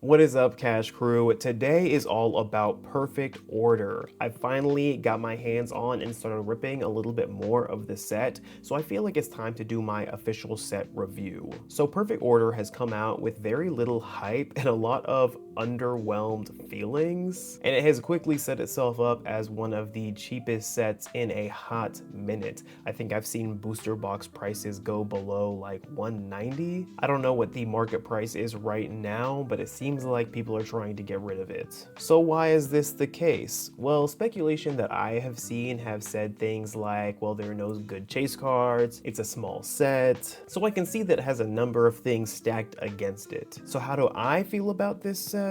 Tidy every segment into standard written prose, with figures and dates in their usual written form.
What is up, Cash Crew? Today is all about Perfect Order. I finally got my hands on and started ripping a little bit more of the set, so I feel like it's time to do my official set review. So Perfect Order has come out with very little hype and a lot of underwhelmed feelings, and it has quickly set itself up as one of the cheapest sets in a hot minute. I think I've seen booster box prices go below like 190. I don't know what the market price is right now, but it seems like people are trying to get rid of it. So why is this the case? Well, speculation that I have seen have said things like, well, there are no good chase cards, it's a small set. So I can see that it has a number of things stacked against it. So how do I feel about this set?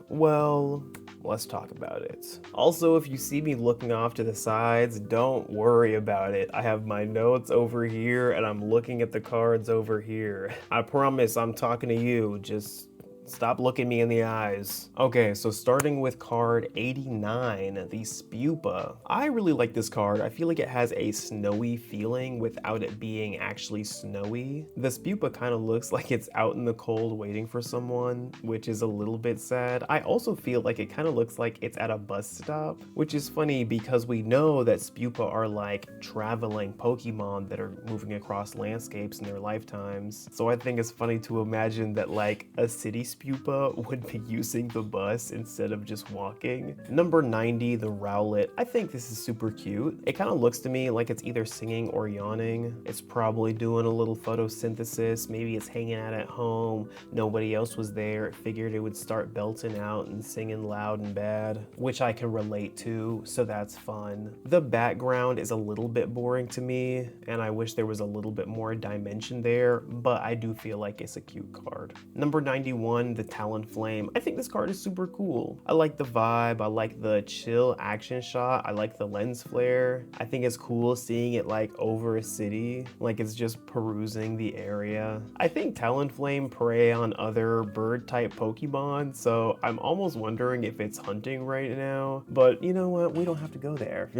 Well, let's talk about it. Also, if you see me looking off to the sides, don't worry about it. I have my notes over here and I'm looking at the cards over here. I promise I'm talking to you, just stop looking me in the eyes. Okay, so starting with card 89, the Spupa. I really like this card. I feel like it has a snowy feeling without it being actually snowy. The Spupa kind of looks like it's out in the cold waiting for someone, which is a little bit sad. I also feel like it kind of looks like it's at a bus stop, which is funny because we know that Spupa are like traveling Pokemon that are moving across landscapes in their lifetimes. So I think it's funny to imagine that like a city Spupa would be using the bus instead of just walking. Number 90, the Rowlet. I think this is super cute. It kind of looks to me like it's either singing or yawning. It's probably doing a little photosynthesis. Maybe it's hanging out at home. Nobody else was there. It figured it would start belting out and singing loud and bad, which I can relate to, so that's fun. The background is a little bit boring to me, and I wish there was a little bit more dimension there, but I do feel like it's a cute card. Number 91, the Talonflame. I think this card is super cool. I like the vibe, I like the chill action shot, I like the lens flare. I think it's cool seeing it like over a city, like it's just perusing the area. I think Talonflame prey on other bird type Pokemon, so I'm almost wondering if it's hunting right now, but you know what, we don't have to go there.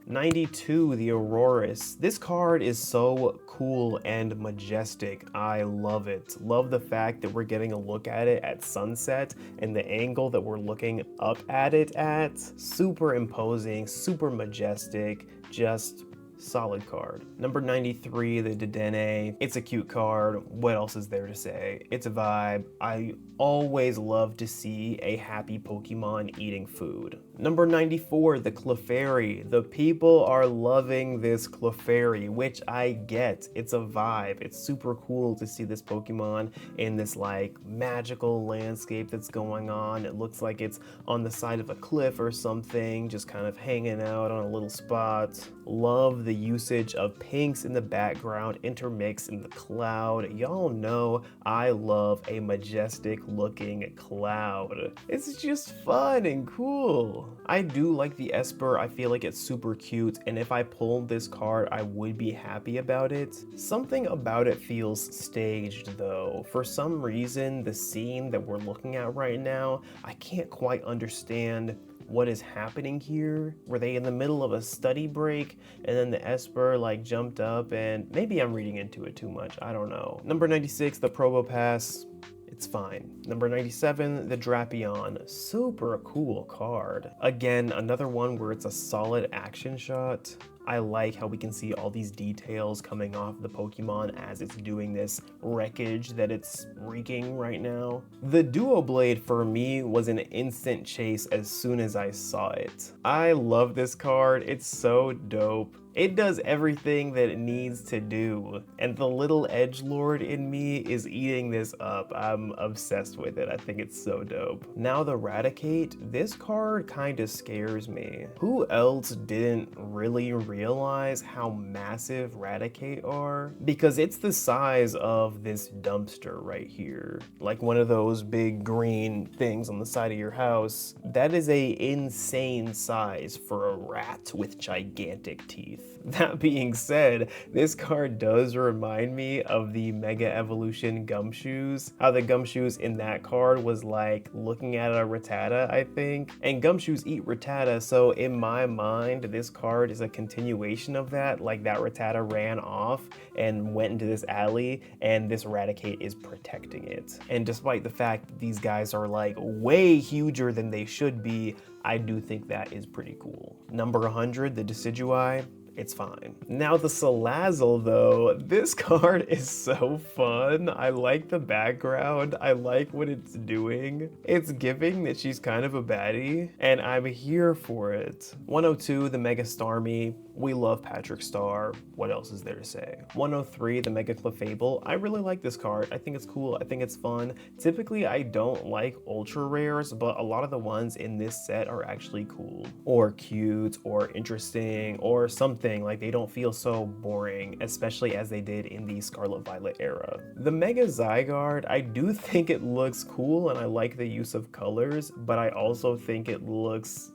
92, the Aurorus. This card is so cool and majestic. I love it. Love the fact that we're getting a look at it at sunset and the angle that we're looking up at it at. Super imposing, super majestic, just solid card. Number 93, the Dedenne. It's a cute card. What else is there to say? It's a vibe. I always love to see a happy Pokemon eating food. Number 94, the Clefairy. The people are loving this Clefairy, which I get. It's a vibe. It's super cool to see this Pokemon in this like magical landscape that's going on. It looks like it's on the side of a cliff or something, just kind of hanging out on a little spot. Love the usage of pinks in the background intermixed in the cloud. Y'all know I love a majestic looking cloud. It's just fun and cool. I do like the Esper. I feel like it's super cute, and if I pulled this card, I would be happy about it. Something about it feels staged though. For some reason, the scene that we're looking at right now, I can't quite understand what is happening here. Were they in the middle of a study break and then the Esper like jumped up, and maybe I'm reading into it too much, I don't know. Number 96, the Probopass. It's fine. Number 97, the Drapion. Super cool card. Again, another one where it's a solid action shot. I like how we can see all these details coming off the Pokemon as it's doing this wreckage that it's wreaking right now. The Duo Blade for me was an instant chase as soon as I saw it. I love this card. It's so dope. It does everything that it needs to do, and the little edgelord in me is eating this up. I'm obsessed with it. I think it's so dope. Now the Raticate, this card kind of scares me. Who else didn't really realize how massive Raticate are? Because it's the size of this dumpster right here. Like one of those big green things on the side of your house. That is a insane size for a rat with gigantic teeth. That being said, this card does remind me of the Mega Evolution Gumshoos. How the Gumshoos in that card was like looking at a Rattata, I think. And Gumshoos eat Rattata, so in my mind, this card is a continuation continuation of that, like that Rattata ran off and went into this alley, and this Raticate is protecting it. And despite the fact that these guys are like way huger than they should be, I do think that is pretty cool. Number 100, the Decidueye. It's fine. Now the Salazzle though, this card is so fun. I like the background. I like what it's doing. It's giving that she's kind of a baddie, and I'm here for it. 102, the Mega Starmie. We love Patrick Star. What else is there to say? 103, the Mega Clefable. I really like this card. I think it's cool. I think it's fun. Typically, I don't like ultra rares, but a lot of the ones in this set are actually cool or cute or interesting or something. Like, they don't feel so boring, especially as they did in the Scarlet Violet era. The Mega Zygarde, I do think it looks cool and I like the use of colors, but I also think it looks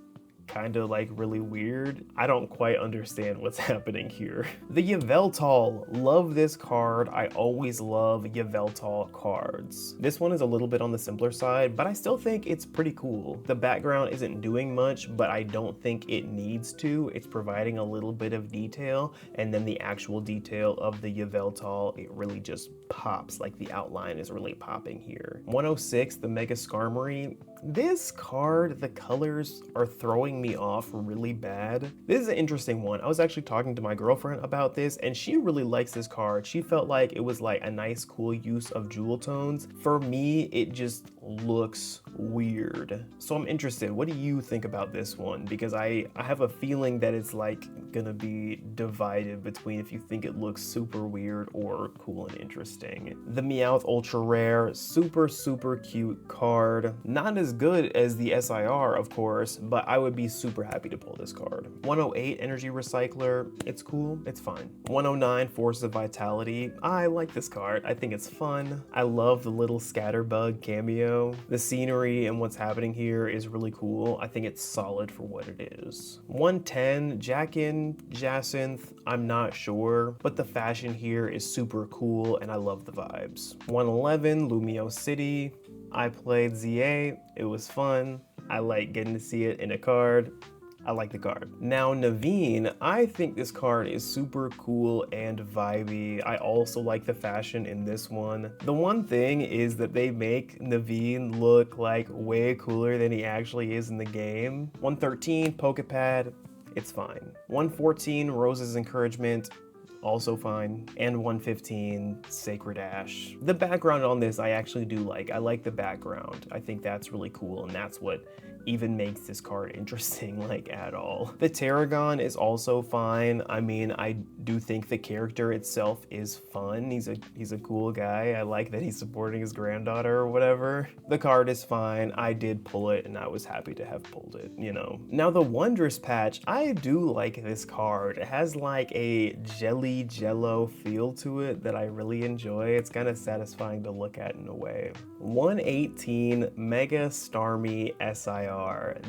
kind of like really weird. I don't quite understand what's happening here. The Yveltal, love this card. I always love Yveltal cards. This one is a little bit on the simpler side, but I still think it's pretty cool. The background isn't doing much, but I don't think it needs to. It's providing a little bit of detail, and then the actual detail of the Yveltal, it really just pops, like the outline is really popping here. 106, the Mega Skarmory. This card, the colors are throwing me off really bad. This is an interesting one. I was actually talking to my girlfriend about this, and she really likes this card. She felt like it was like a nice, cool use of jewel tones. For me, it just looks weird. So I'm interested. What do you think about this one? Because I have a feeling that it's like gonna be divided between if you think it looks super weird or cool and interesting. The Meowth Ultra Rare, super, super cute card. Not as good as the SIR, of course, but I would be super happy to pull this card. 108 Energy Recycler, it's cool, it's fine. 109 Force of Vitality, I like this card. I think it's fun. I love the little Scatterbug cameo. The scenery and what's happening here is really cool. I think it's solid for what it is. 110 Jackin, Jacynth, I'm not sure, but the fashion here is super cool and I love the vibes. 111 Lumio City, I played ZA, it was fun. I like getting to see it in a card. I like the card. Now Naveen, I think this card is super cool and vibey. I also like the fashion in this one. The one thing is that they make Naveen look like way cooler than he actually is in the game. 113 Pokepad, it's fine. 114 Rose's Encouragement, also fine. And 115 Sacred Ash. The background on this I actually do like. I like the background. I think that's really cool, and that's what even makes this card interesting, like, at all. The Tarragon is also fine. I mean, I do think the character itself is fun. He's a cool guy. I like that he's supporting his granddaughter or whatever. The card is fine. I did pull it and I was happy to have pulled it, you know. Now the Wondrous Patch, I do like this card. It has like a jelly jello feel to it that I really enjoy. It's kind of satisfying to look at in a way. 118 Mega Starmie SIR.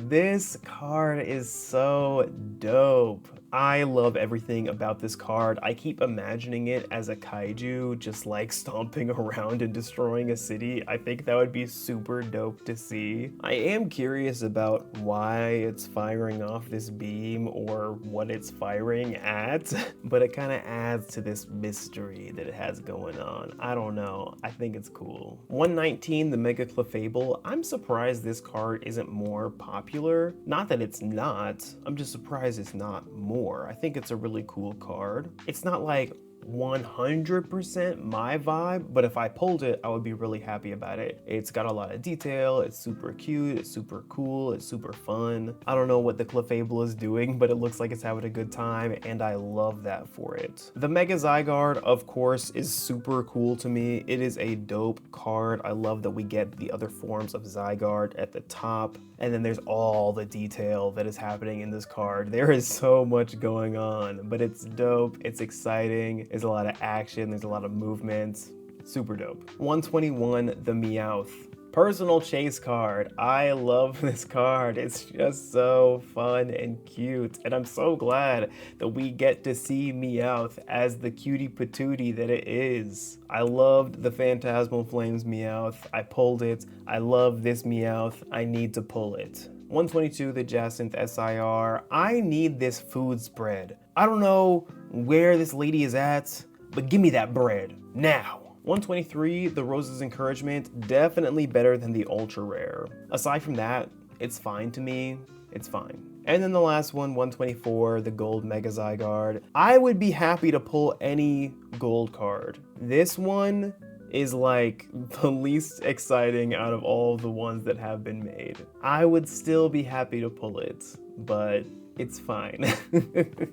This card is so dope. I love everything about this card. I keep imagining it as a kaiju just like stomping around and destroying a city. I think that would be super dope to see. I am curious about why it's firing off this beam or what it's firing at, but it kind of adds to this mystery that it has going on. I don't know. I think it's cool. 119, the Mega Clefable. I'm surprised this card isn't more popular. Not that it's not. I'm just surprised it's not more. I think it's a really cool card. It's not like 100% my vibe, but if I pulled it, I would be really happy about it. It's got a lot of detail, it's super cute, it's super cool, it's super fun. I don't know what the Clefable is doing, but it looks like it's having a good time, and I love that for it. The Mega Zygarde, of course, is super cool to me. It is a dope card. I love that we get the other forms of Zygarde at the top, and then there's all the detail that is happening in this card. There is so much going on, but it's dope, it's exciting. There's a lot of action, there's a lot of movement. Super dope. 121, the Meowth. Personal chase card. I love this card. It's just so fun and cute. And I'm so glad that we get to see Meowth as the cutie patootie that it is. I loved the Phantasmal Flames Meowth. I pulled it. I love this Meowth. I need to pull it. 122, the Jacynth SIR. I need this food spread. I don't know where this lady is at, but give me that bread now. 123, the Rose's Encouragement, definitely better than the ultra rare. Aside from that, it's fine to me. It's fine. And then the last one, 124, the gold Mega Zygarde. I would be happy to pull any gold card. This one is like the least exciting out of all the ones that have been made. I would still be happy to pull it, but it's fine.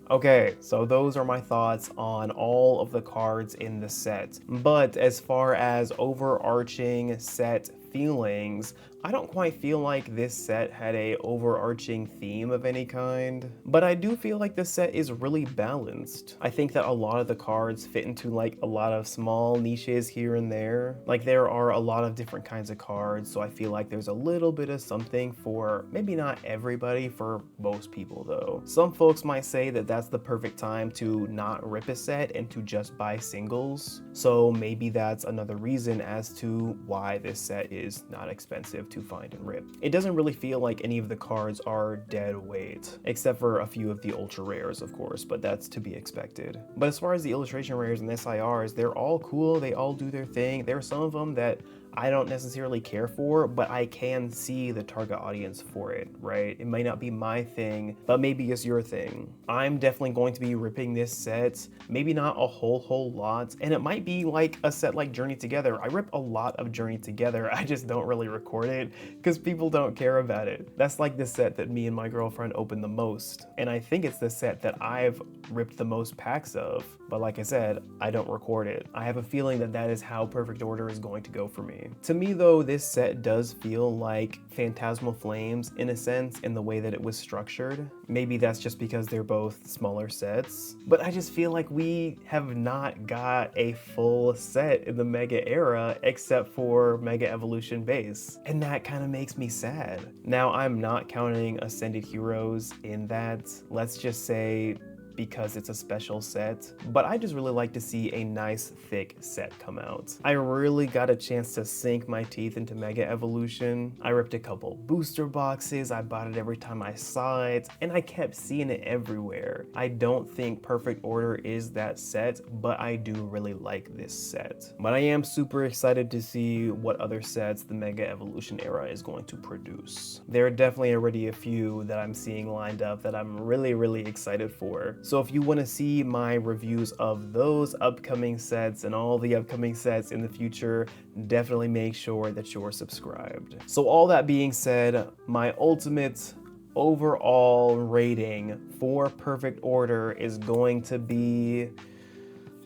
Okay, so those are my thoughts on all of the cards in the set. But as far as overarching set feelings, I don't quite feel like this set had a overarching theme of any kind, but I do feel like this set is really balanced. I think that a lot of the cards fit into like a lot of small niches here and there. Like there are a lot of different kinds of cards, so I feel like there's a little bit of something for maybe not everybody, for most people though. Some folks might say that that's the perfect time to not rip a set and to just buy singles, so maybe that's another reason as to why this set is not expensive to find and rip. It doesn't really feel like any of the cards are dead weight, except for a few of the ultra rares, of course, but that's to be expected. But as far as the illustration rares and SIRs, they're all cool, they all do their thing. There are some of them that I don't necessarily care for, but I can see the target audience for it, right? It might not be my thing, but maybe it's your thing. I'm definitely going to be ripping this set, maybe not a whole lot, and it might be like a set like Journey Together. I rip a lot of Journey Together, I just don't really record it because people don't care about it. That's like the set that me and my girlfriend open the most, and I think it's the set that I've ripped the most packs of, but like I said, I don't record it. I have a feeling that that is how Perfect Order is going to go for me. To me though, this set does feel like Phantasmal Flames in a sense in the way that it was structured. Maybe that's just because they're both smaller sets, but I just feel like we have not got a full set in the Mega era except for Mega Evolution base, and that kind of makes me sad. Now, I'm not counting Ascended Heroes in that. Let's just say because it's a special set, but I just really like to see a nice thick set come out. I really got a chance to sink my teeth into Mega Evolution. I ripped a couple booster boxes, I bought it every time I saw it, and I kept seeing it everywhere. I don't think Perfect Order is that set, but I do really like this set. But I am super excited to see what other sets the Mega Evolution era is going to produce. There are definitely already a few that I'm seeing lined up that I'm really excited for. So if you want to see my reviews of those upcoming sets and all the upcoming sets in the future, definitely make sure that you're subscribed. So all that being said, my ultimate overall rating for Perfect Order is going to be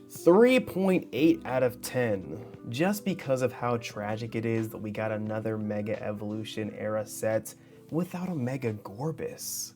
3.8 out of 10, just because of how tragic it is that we got another Mega Evolution era set without a Mega Gorbis.